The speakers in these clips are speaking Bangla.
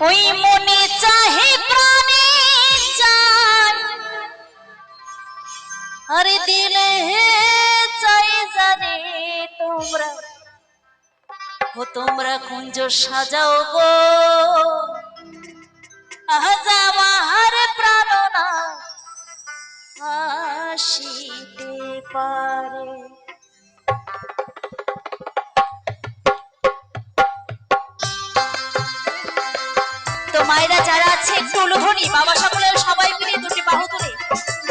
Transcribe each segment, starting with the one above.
ওই মনে চাহে প্রাণে চাই আরে দিলে চাই জানে তোমরা ও তোমরা কুঞ্জ সাজাও গো আজ আমার প্রাণনা আসিতে পারে। তো মায়েরা যারা আছে একটু উলুধ্বনি বাবা সকলের সবাই মিলে দুটি বাহু তুলে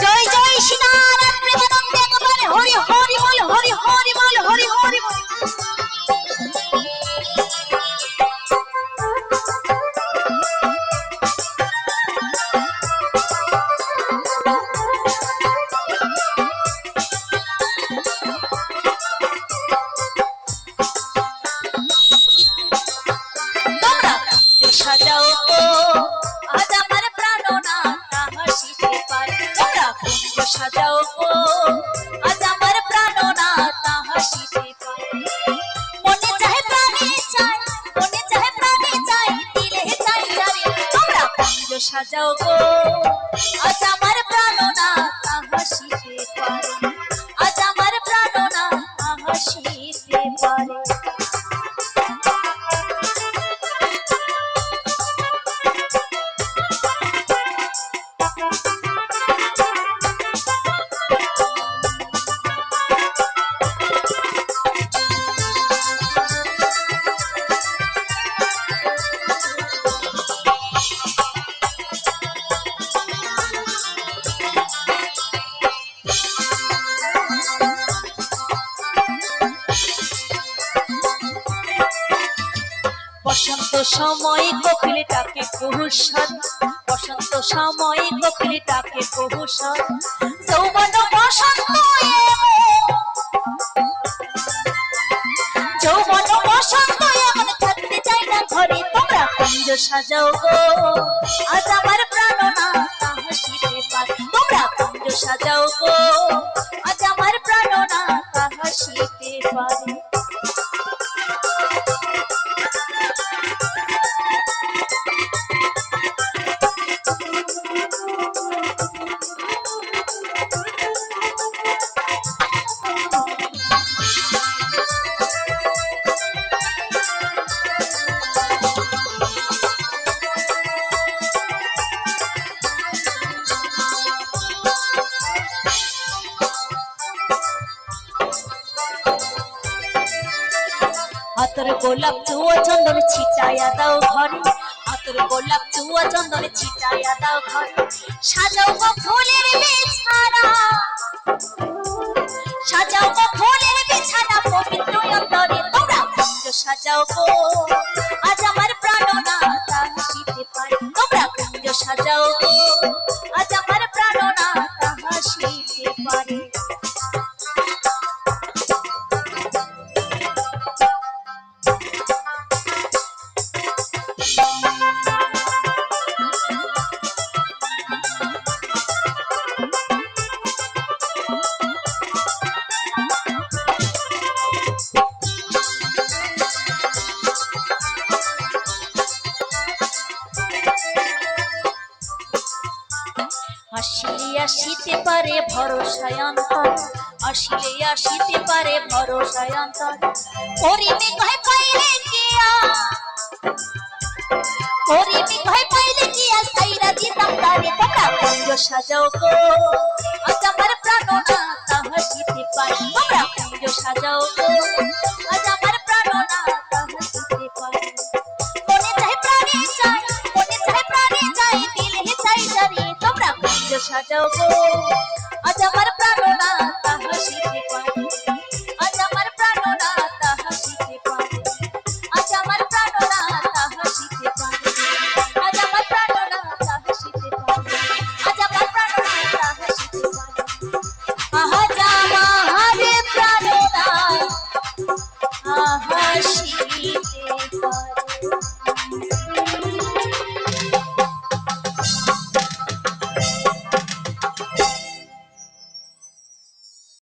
জয় জয় সীতারাম প্রেমানন্দে একেবারে হরি হরি বল হরি হরি বল হরি হরি বল। সাজাও গো আজ আমার প্রাণনা হাসিতে পারে তোমরা কুঞ্জ সাজাও গো আজ আমার প্রাণনা হাসিতে পারে। মনে চাহে প্রাণে চাই মনে চাহে প্রাণে চাই দিলে চাই যারে তোমরা কুঞ্জ সাজাও গো আজ আমার প্রাণনা হাসিতে পারে আজ আমার প্রাণনা হাসিতে পারে। বসন্ত সময় কোকিলটাকে কুহুসন বসন্ত সময় কোকিলটাকে কুহুসন যৌবন বসন্ত যৌবন বসন্ত এমন থাকতে চাই না ঘরে তোমরা কুঞ্জ সাজাও গো আজ আমার প্রাণনা হাসিতে পারে তোমরা কুঞ্জ সাজাও গো আজ আমার প্রাণনা হাসিতে পারে। আতর গোলাপ চুয়া চন্দন ছিটাইয়া দাও ঘরে আতর গোলাপ চুয়া চন্দন ছিটাইয়া দাও ঘরে সাজাও গো ফুলের বিছানা সাজাও গো ফুলের বিছানা পবিত্র অন্তরে তোমরা কুঞ্জ সাজাও গো আজ আমার প্রাণনা হাসিতে পারে তোমরা কুঞ্জ সাজাও গো আজ আমার প্রাণনা হাসিতে পারে। আসিলে আসিতে পারে ভরসায় অন্তর আসিলে আসিতে পারে ভরসায় অন্তর করিবে কয় পাইলে কিয়া করিবে কয় পাইলে কিয়া সাইরা দিতাম তারে তোমরা কুঞ্জ সাজাও গো আজ আমার প্রাণনা হাসিতে পারে তোমরা কুঞ্জ সাজাও গো আজ আমার প্রাণনা হাসিতে পারে। মনে চাহে প্রাণে চাই মনে চাহে প্রাণে চাই দিলে চাই জারি তোমরা কুঞ্জ সাজাও গো